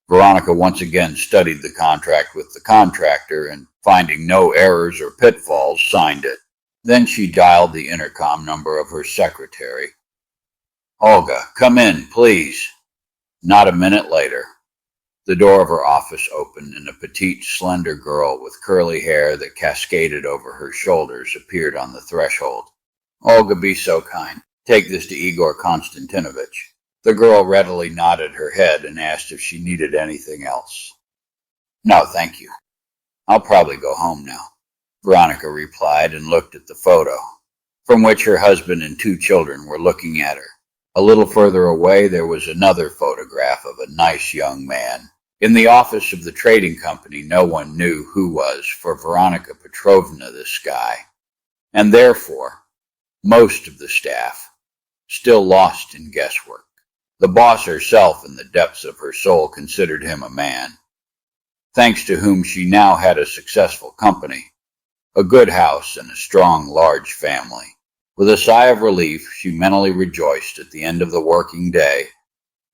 Veronica once again studied the contract with the contractor and, finding no errors or pitfalls, signed it. Then she dialed the intercom number of her secretary. "Olga, come in, please." Not a minute later, the door of her office opened and a petite, slender girl with curly hair that cascaded over her shoulders appeared on the threshold. "Olga, be so kind. Take this to Igor Konstantinovich." The girl readily nodded her head and asked if she needed anything else. "No, thank you. I'll probably go home now," Veronica replied and looked at the photo, from which her husband and 2 children were looking at her. A little further away there was another photograph of a nice young man. In the office of the trading company, no one knew who was for Veronica Petrovna this guy, and therefore most of the staff still lost in guesswork. The boss herself, in the depths of her soul, considered him a man, thanks to whom she now had a successful company, a good house, and a strong, large family. With a sigh of relief, she mentally rejoiced at the end of the working day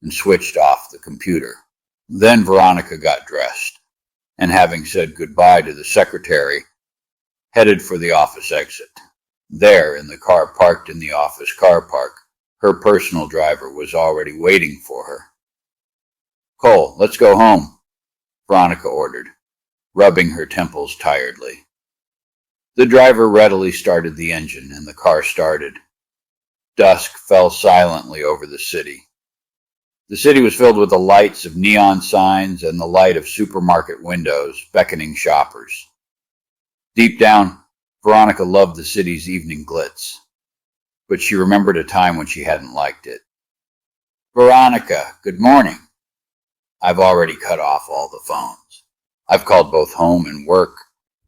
and switched off the computer. Then Veronica got dressed, and having said goodbye to the secretary, headed for the office exit. There, in the car parked in the office car park, her personal driver was already waiting for her. "Cole, let's go home," Veronica ordered, rubbing her temples tiredly. The driver readily started the engine, and the car started. Dusk fell silently over the city. The city was filled with the lights of neon signs and the light of supermarket windows beckoning shoppers. Deep down, Veronica loved the city's evening glitz, but she remembered a time when she hadn't liked it. "Veronica, good morning." "I've already cut off all the phones. I've called both home and work.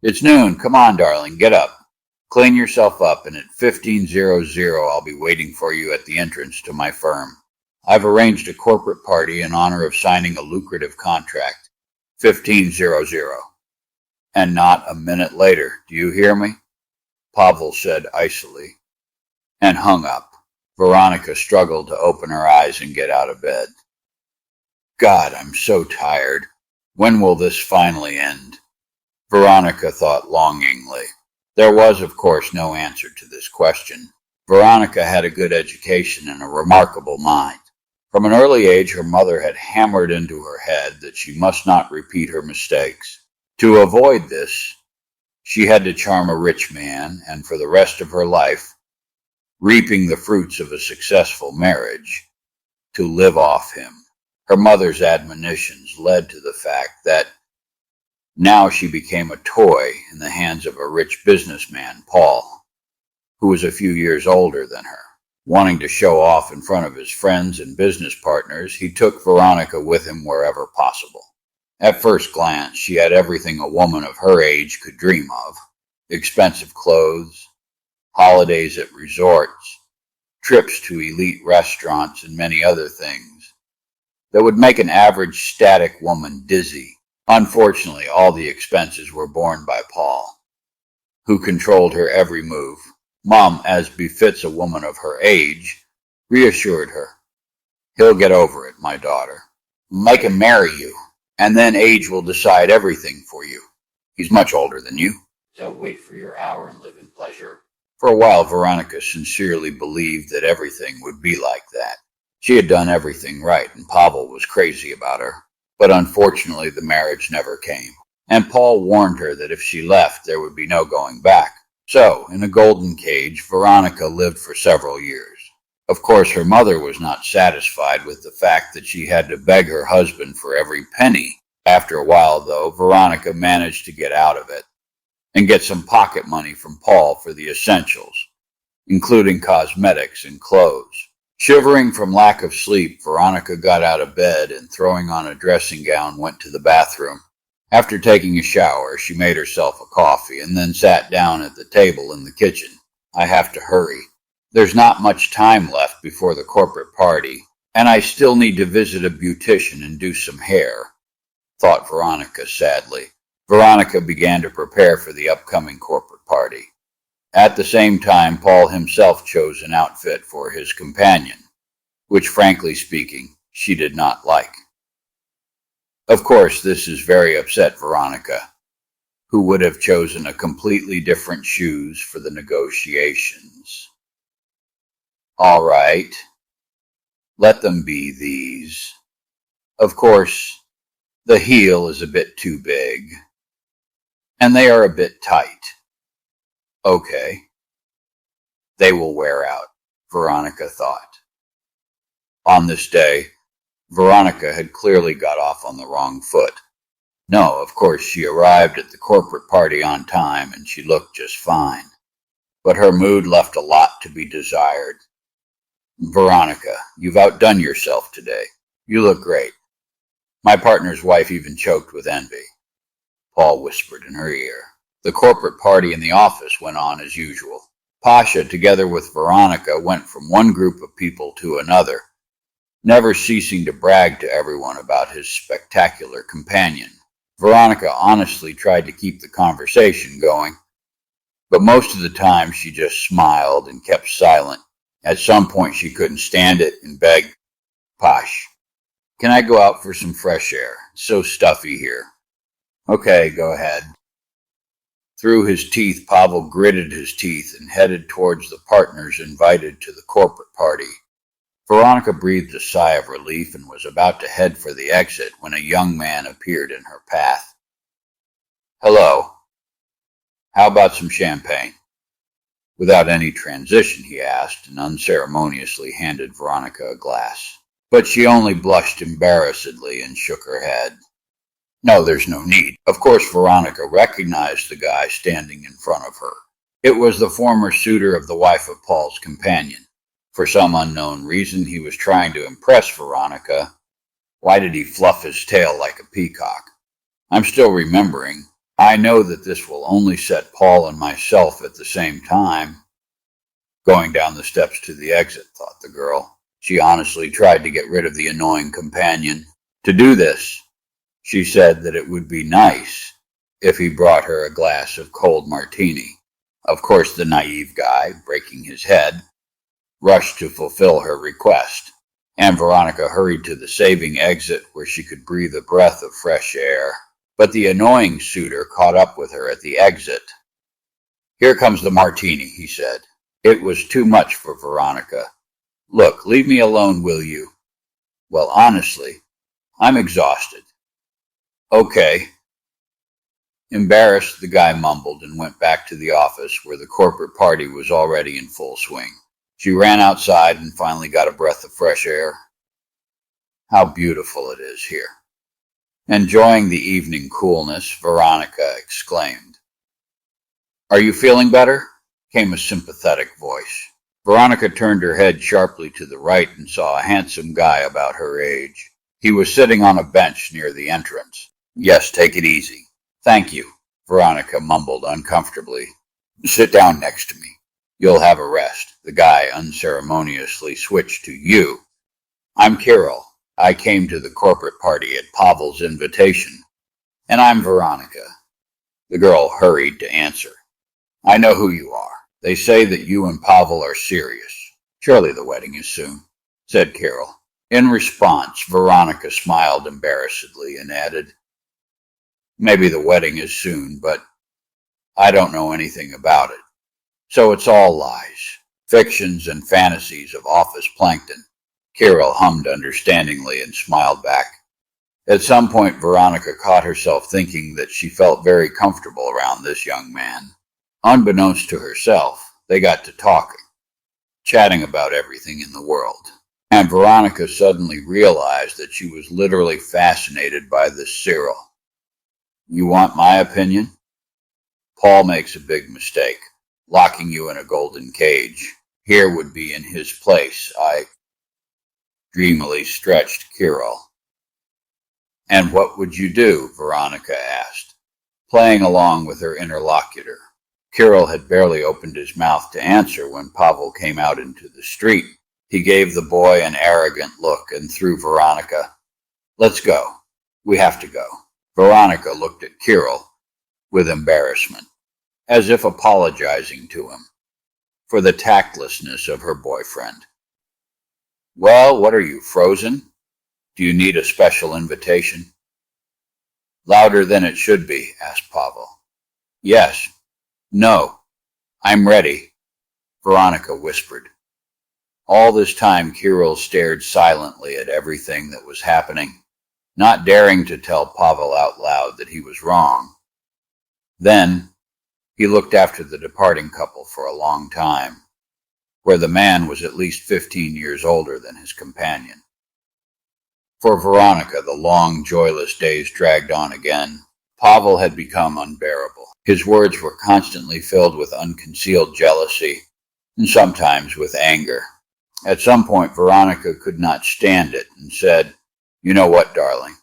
It's noon. Come on, darling, get up. Clean yourself up, and at 15:00 I'll be waiting for you at the entrance to my firm. I've arranged a corporate party in honor of signing a lucrative contract. 15:00. And not a minute later, do you hear me?" Pavel said icily, and hung up. Veronica struggled to open her eyes and get out of bed. "God, I'm so tired. When will this finally end?" Veronica thought longingly. There was, of course, no answer to this question. Veronica had a good education and a remarkable mind. From an early age, her mother had hammered into her head that she must not repeat her mistakes. To avoid this, she had to charm a rich man, and for the rest of her life, reaping the fruits of a successful marriage, to live off him. Her mother's admonitions led to the fact that now she became a toy in the hands of a rich businessman, Paul, who was a few years older than her. Wanting to show off in front of his friends and business partners, he took Veronica with him wherever possible. At first glance, she had everything a woman of her age could dream of: expensive clothes, holidays at resorts, trips to elite restaurants, and many other things that would make an average static woman dizzy. Unfortunately, all the expenses were borne by Paul, who controlled her every move. Mom, as befits a woman of her age, reassured her. "He'll get over it, my daughter. Make him marry you, and then age will decide everything for you. He's much older than you, so wait for your hour and live in pleasure." For a while, Veronica sincerely believed that everything would be like that. She had done everything right, and Pavel was crazy about her. But unfortunately, the marriage never came, and Paul warned her that if she left, there would be no going back. So, in a golden cage, Veronica lived for several years. Of course, her mother was not satisfied with the fact that she had to beg her husband for every penny. After a while, though, Veronica managed to get out of it and get some pocket money from Paul for the essentials, including cosmetics and clothes. Shivering from lack of sleep, Veronica got out of bed and, throwing on a dressing gown, went to the bathroom. After taking a shower, she made herself a coffee and then sat down at the table in the kitchen. "I have to hurry. There's not much time left before the corporate party, and I still need to visit a beautician and do some hair," thought Veronica sadly. Veronica began to prepare for the upcoming corporate party. At the same time, Paul himself chose an outfit for his companion, which, frankly speaking, she did not like. Of course, this is very upset Veronica, who would have chosen a completely different shoes for the negotiations. All right, let them be these. Of course, the heel is a bit too big, and they are a bit tight. Okay, they will wear out, Veronica thought. On this day, Veronica had clearly got off on the wrong foot. No, of course, she arrived at the corporate party on time and she looked just fine. But her mood left a lot to be desired. Veronica, you've outdone yourself today. You look great. My partner's wife even choked with envy. Paul whispered in her ear. The corporate party in the office went on as usual. Pasha, together with Veronica, went from one group of people to another, never ceasing to brag to everyone about his spectacular companion. Veronica honestly tried to keep the conversation going, but most of the time she just smiled and kept silent. At some point she couldn't stand it and begged, Posh, can I go out for some fresh air? It's so stuffy here. Okay, go ahead. Through his teeth, Pavel gritted his teeth and headed towards the partners invited to the corporate party. Veronica breathed a sigh of relief and was about to head for the exit when a young man appeared in her path. Hello. How about some champagne? Without any transition, he asked, and unceremoniously handed Veronica a glass. But she only blushed embarrassedly and shook her head. No, there's no need. Of course, Veronica recognized the guy standing in front of her. It was the former suitor of the wife of Paul's companion. For some unknown reason, he was trying to impress Veronica. Why did he fluff his tail like a peacock? I'm still remembering. I know that this will only set Paul and myself at the same time. Going down the steps to the exit, thought the girl. She honestly tried to get rid of the annoying companion. To do this, she said that it would be nice if he brought her a glass of cold martini. Of course, the naive guy, breaking his head, rushed to fulfill her request, and Veronica hurried to the saving exit where she could breathe a breath of fresh air. But the annoying suitor caught up with her at the exit. Here comes the martini, he said. It was too much for Veronica. Look, leave me alone, will you? Well, honestly, I'm exhausted. Okay. Embarrassed, the guy mumbled and went back to the office where the corporate party was already in full swing. She ran outside and finally got a breath of fresh air. How beautiful it is here. Enjoying the evening coolness, Veronica exclaimed. Are you feeling better? Came a sympathetic voice. Veronica turned her head sharply to the right and saw a handsome guy about her age. He was sitting on a bench near the entrance. Yes, take it easy. Thank you, Veronica mumbled uncomfortably. Sit down next to me. You'll have a rest. The guy unceremoniously switched to you. I'm Kirill. I came to the corporate party at Pavel's invitation. And I'm Veronica. The girl hurried to answer. I know who you are. They say that you and Pavel are serious. Surely the wedding is soon, said Kirill. In response, Veronica smiled embarrassedly and added, Maybe the wedding is soon, but I don't know anything about it. So it's all lies, fictions and fantasies of office plankton. Kirill hummed understandingly and smiled back. At some point, Veronica caught herself thinking that she felt very comfortable around this young man. Unbeknownst to herself, they got to talking, chatting about everything in the world. And Veronica suddenly realized that she was literally fascinated by this Cyril. You want my opinion? Paul makes a big mistake, locking you in a golden cage. Here would be in his place, I dreamily stretched Kirill. And what would you do? Veronica asked, playing along with her interlocutor. Kirill had barely opened his mouth to answer when Pavel came out into the street. He gave the boy an arrogant look and threw Veronica. Let's go. We have to go. Veronica looked at Kirill with embarrassment, as if apologizing to him for the tactlessness of her boyfriend. Well, what are you, frozen? Do you need a special invitation? Louder than it should be, asked Pavel. Yes. No. I'm ready, Veronica whispered. All this time Kirill stared silently at everything that was happening, not daring to tell Pavel out loud that he was wrong. Then he looked after the departing couple for a long time, where the man was at least 15 years older than his companion. For Veronica, the long, joyless days dragged on again. Pavel had become unbearable. His words were constantly filled with unconcealed jealousy, and sometimes with anger. At some point, Veronica could not stand it and said, You know what, darling?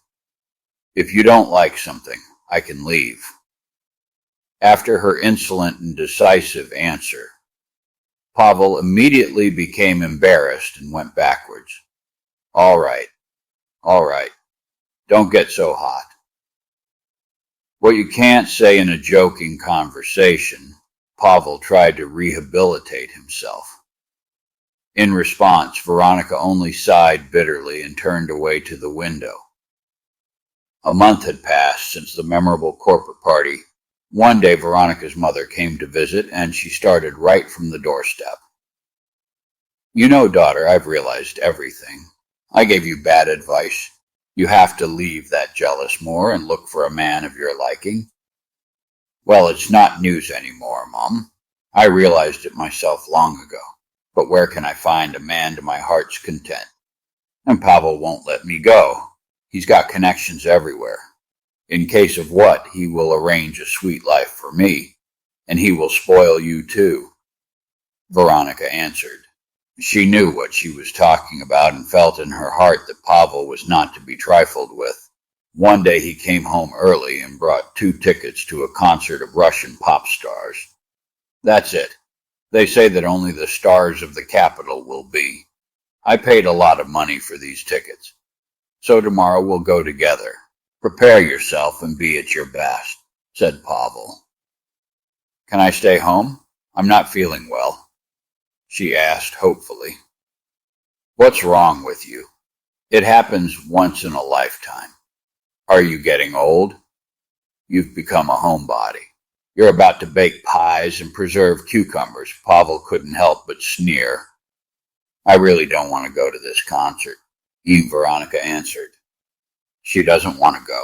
If you don't like something, I can leave. After her insolent and decisive answer, Pavel immediately became embarrassed and went backwards. All right. Don't get so hot. What you can't say in a joking conversation, Pavel tried to rehabilitate himself. In response, Veronica only sighed bitterly and turned away to the window. A month had passed since the memorable corporate party. One day Veronica's mother came to visit, and she started right from the doorstep. You know, daughter, I've realized everything. I gave you bad advice. You have to leave that jealous Moor and look for a man of your liking. Well, it's not news anymore, Mom. I realized it myself long ago. But where can I find a man to my heart's content? And Pavel won't let me go. He's got connections everywhere. In case of what, he will arrange a sweet life for me, and he will spoil you too, Veronica answered. She knew what she was talking about and felt in her heart that Pavel was not to be trifled with. One day he came home early and brought 2 tickets to a concert of Russian pop stars. That's it. They say that only the stars of the capital will be. I paid a lot of money for these tickets. So tomorrow we'll go together. Prepare yourself and be at your best, said Pavel. Can I stay home? I'm not feeling well, she asked hopefully. What's wrong with you? It happens once in a lifetime. Are you getting old? You've become a homebody. You're about to bake pies and preserve cucumbers. Pavel couldn't help but sneer. I really don't want to go to this concert, Veronica answered. She doesn't want to go.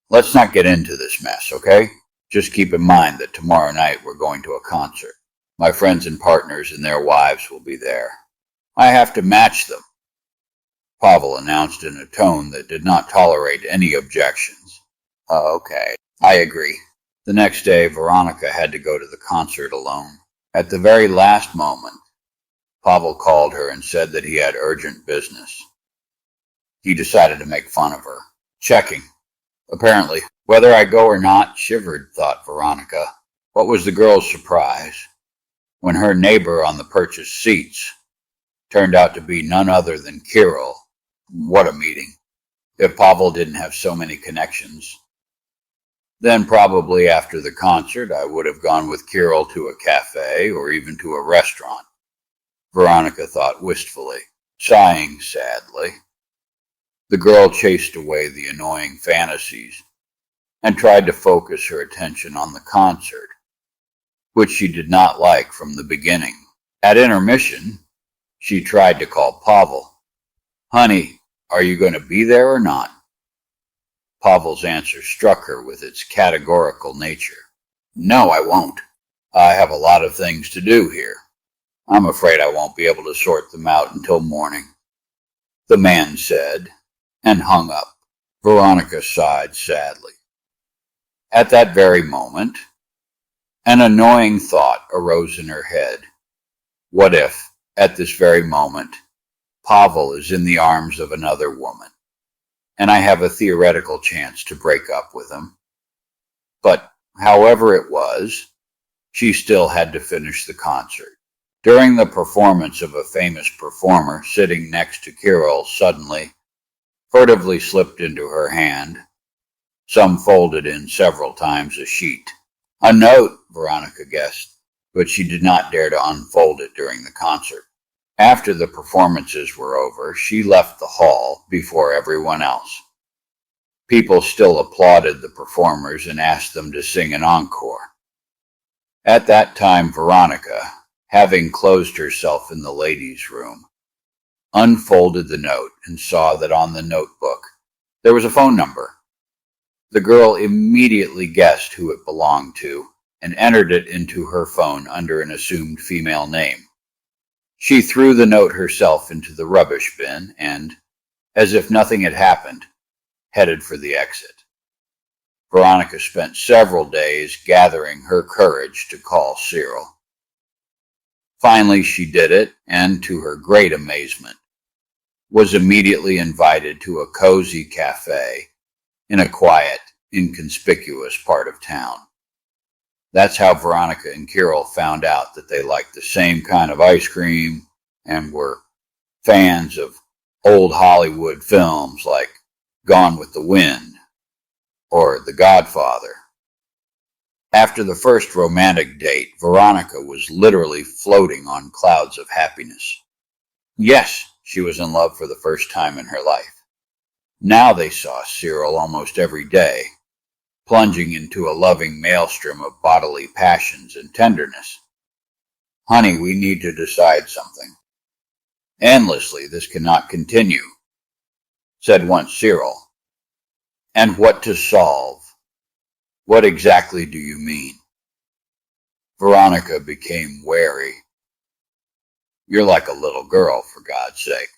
Let's not get into this mess, okay? Just keep in mind that tomorrow night we're going to a concert. My friends and partners and their wives will be there. I have to match them, Pavel announced in a tone that did not tolerate any objections. Okay, I agree. The next day, Veronica had to go to the concert alone. At the very last moment, Pavel called her and said that he had urgent business. He decided to make fun of her. Checking. Apparently, whether I go or not, shivered, thought Veronica. What was the girl's surprise when her neighbor on the purchased seats turned out to be none other than Kirill. What a meeting. If Pavel didn't have so many connections. Then probably after the concert I would have gone with Kirill to a cafe or even to a restaurant, Veronica thought wistfully, sighing sadly. The girl chased away the annoying fantasies and tried to focus her attention on the concert, which she did not like from the beginning. At intermission, she tried to call Pavel. Honey, are you going to be there or not? Pavel's answer struck her with its categorical nature. No, I won't. I have a lot of things to do here. I'm afraid I won't be able to sort them out until morning, the man said, and hung up. Veronica sighed sadly. At that very moment, an annoying thought arose in her head. What if, at this very moment, Pavel is in the arms of another woman, and I have a theoretical chance to break up with him? But however it was, she still had to finish the concert. During the performance of a famous performer sitting next to Kirill suddenly, furtively slipped into her hand, some folded in several times a sheet. A note, Veronica guessed, but she did not dare to unfold it during the concert. After the performances were over, she left the hall before everyone else. People still applauded the performers and asked them to sing an encore. At that time, Veronica, having closed herself in the ladies' room, unfolded the note and saw that on the notebook there was a phone number. The girl immediately guessed who it belonged to and entered it into her phone under an assumed female name. She threw the note herself into the rubbish bin and, as if nothing had happened, headed for the exit. Veronica spent several days gathering her courage to call Cyril. Finally, she did it, and to her great amazement, was immediately invited to a cozy cafe in a quiet, inconspicuous part of town. That's how Veronica and Cyril found out that they liked the same kind of ice cream and were fans of old Hollywood films like Gone with the Wind or The Godfather. After the first romantic date, Veronica was literally floating on clouds of happiness. Yes, she was in love for the first time in her life. Now they saw Cyril almost every day, plunging into a loving maelstrom of bodily passions and tenderness. Honey, we need to decide something. Endlessly, this cannot continue, said once Cyril. And what to solve? What exactly do you mean? Veronica became wary. You're like a little girl, for God's sake.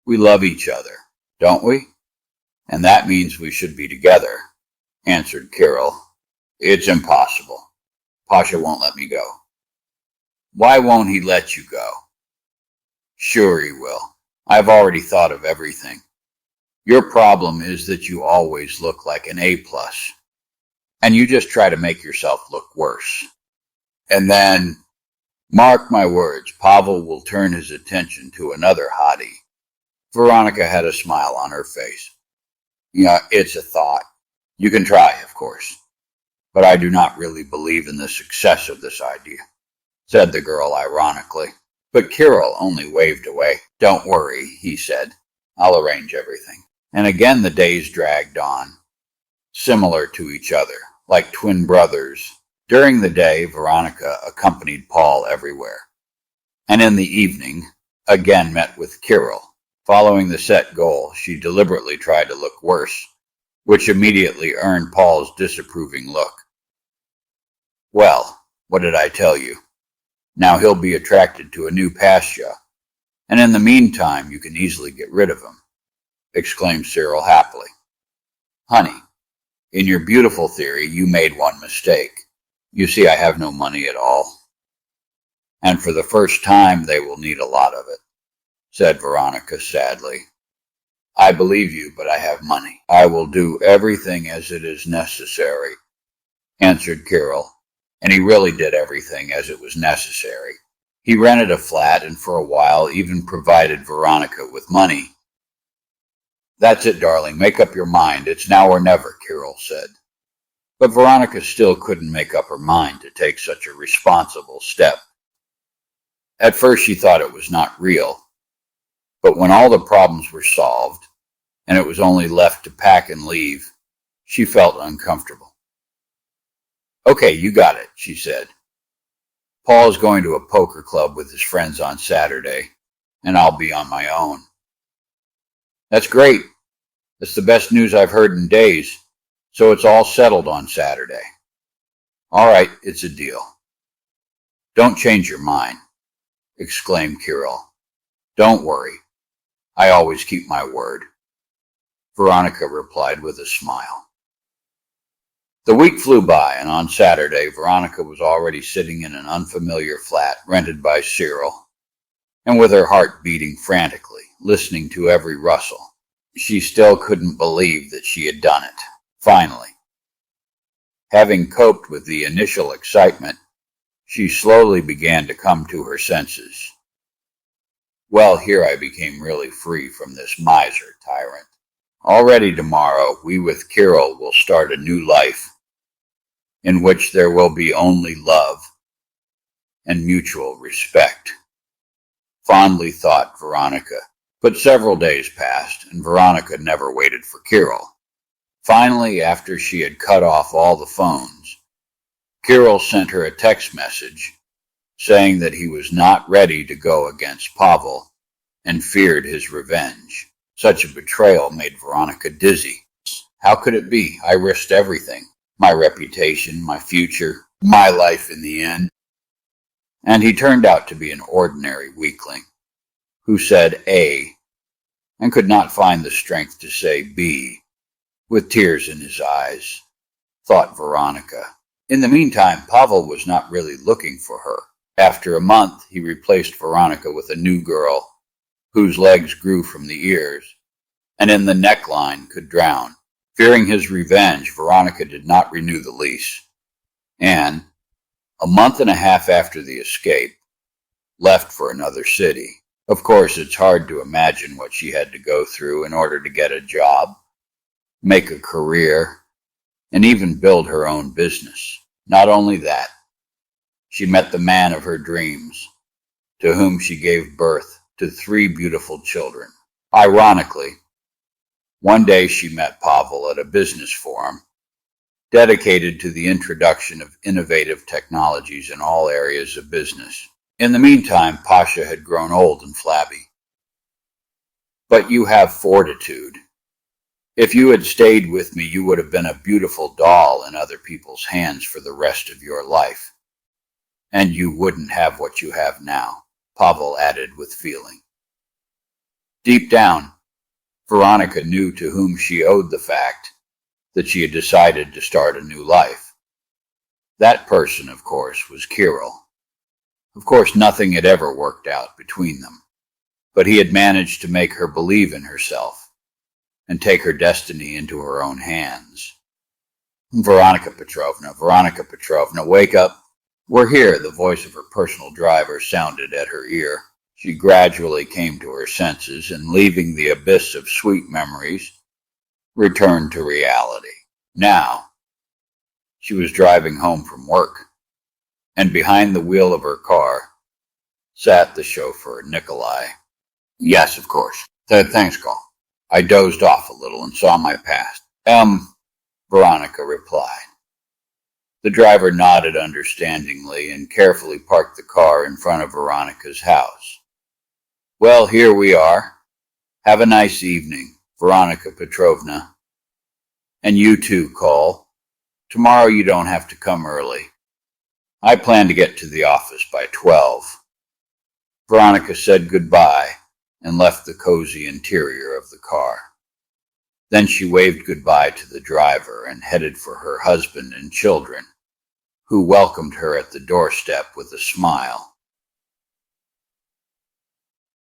We love each other, don't we? And that means we should be together, answered Cyril. It's impossible. Pasha won't let me go. Why won't he let you go? Sure he will. I've already thought of everything. Your problem is that you always look like an A+, and you just try to make yourself look worse. And then, mark my words, Pavel will turn his attention to another hottie. Veronica had a smile on her face. Yeah, it's a thought. You can try, of course. But I do not really believe in the success of this idea, said the girl ironically. But Cyril only waved away. Don't worry, he said. I'll arrange everything. And again the days dragged on, similar to each other, like twin brothers. During the day, Veronica accompanied Paul everywhere, and in the evening, again met with Cyril. Following the set goal, she deliberately tried to look worse, which immediately earned Paul's disapproving look. Well, what did I tell you? Now he'll be attracted to a new pasha, and in the meantime you can easily get rid of him, exclaimed Cyril happily. Honey, in your beautiful theory, you made one mistake. You see, I have no money at all. And for the first time, they will need a lot of it, said Veronica sadly. I believe you, but I have money. I will do everything as it is necessary, answered Cyril, and he really did everything as it was necessary. He rented a flat and for a while even provided Veronica with money. That's it, darling. Make up your mind. It's now or never, Cyril said. But Veronica still couldn't make up her mind to take such a responsible step. At first she thought it was not real, but when all the problems were solved, and it was only left to pack and leave, she felt uncomfortable. Okay, you got it, she said. Paul is going to a poker club with his friends on Saturday, and I'll be on my own. That's great. That's the best news I've heard in days. So it's all settled on Saturday. All right, it's a deal. Don't change your mind, exclaimed Cyril. Don't worry. I always keep my word. Veronica replied with a smile. The week flew by, and on Saturday, Veronica was already sitting in an unfamiliar flat rented by Cyril, and with her heart beating frantically, listening to every rustle. She still couldn't believe that she had done it. Finally, having coped with the initial excitement, she slowly began to come to her senses. Well, here I became really free from this miser tyrant. Already tomorrow, we with Cyril will start a new life, in which there will be only love and mutual respect, fondly thought Veronica. But several days passed, and Veronica never waited for Cyril. Finally, after she had cut off all the phones, Kirill sent her a text message saying that he was not ready to go against Pavel and feared his revenge. Such a betrayal made Veronica dizzy. How could it be? I risked everything. My reputation, my future, my life in the end. And he turned out to be an ordinary weakling who said A and could not find the strength to say B. With tears in his eyes, thought Veronica. In the meantime, Pavel was not really looking for her. After a month, he replaced Veronica with a new girl whose legs grew from the ears and in the neckline could drown. Fearing his revenge, Veronica did not renew the lease, and, a month and a half after the escape, left for another city. Of course, it's hard to imagine what she had to go through in order to get a job, make a career, and even build her own business. Not only that, she met the man of her dreams, to whom she gave birth to 3 beautiful children. Ironically, one day she met Pavel at a business forum dedicated to the introduction of innovative technologies in all areas of business. In the meantime, Pasha had grown old and flabby. But you have fortitude. If you had stayed with me, you would have been a beautiful doll in other people's hands for the rest of your life. And you wouldn't have what you have now, Pavel added with feeling. Deep down, Veronica knew to whom she owed the fact that she had decided to start a new life. That person, of course, was Kirill. Of course, nothing had ever worked out between them, but he had managed to make her believe in herself and take her destiny into her own hands. Veronica Petrovna, wake up. We're here, the voice of her personal driver sounded at her ear. She gradually came to her senses and, leaving the abyss of sweet memories, returned to reality. Now, she was driving home from work, and behind the wheel of her car sat the chauffeur, Nikolai. Yes, of course. Thanks, Call. I dozed off a little and saw my past. Veronica replied. The driver nodded understandingly and carefully parked the car in front of Veronica's house. Well, here we are. Have a nice evening, Veronica Petrovna. And you too, Cole. Tomorrow you don't have to come early. I plan to get to the office by 12. Veronica said goodbye and left the cozy interior of the car. Then she waved goodbye to the driver and headed for her husband and children, who welcomed her at the doorstep with a smile.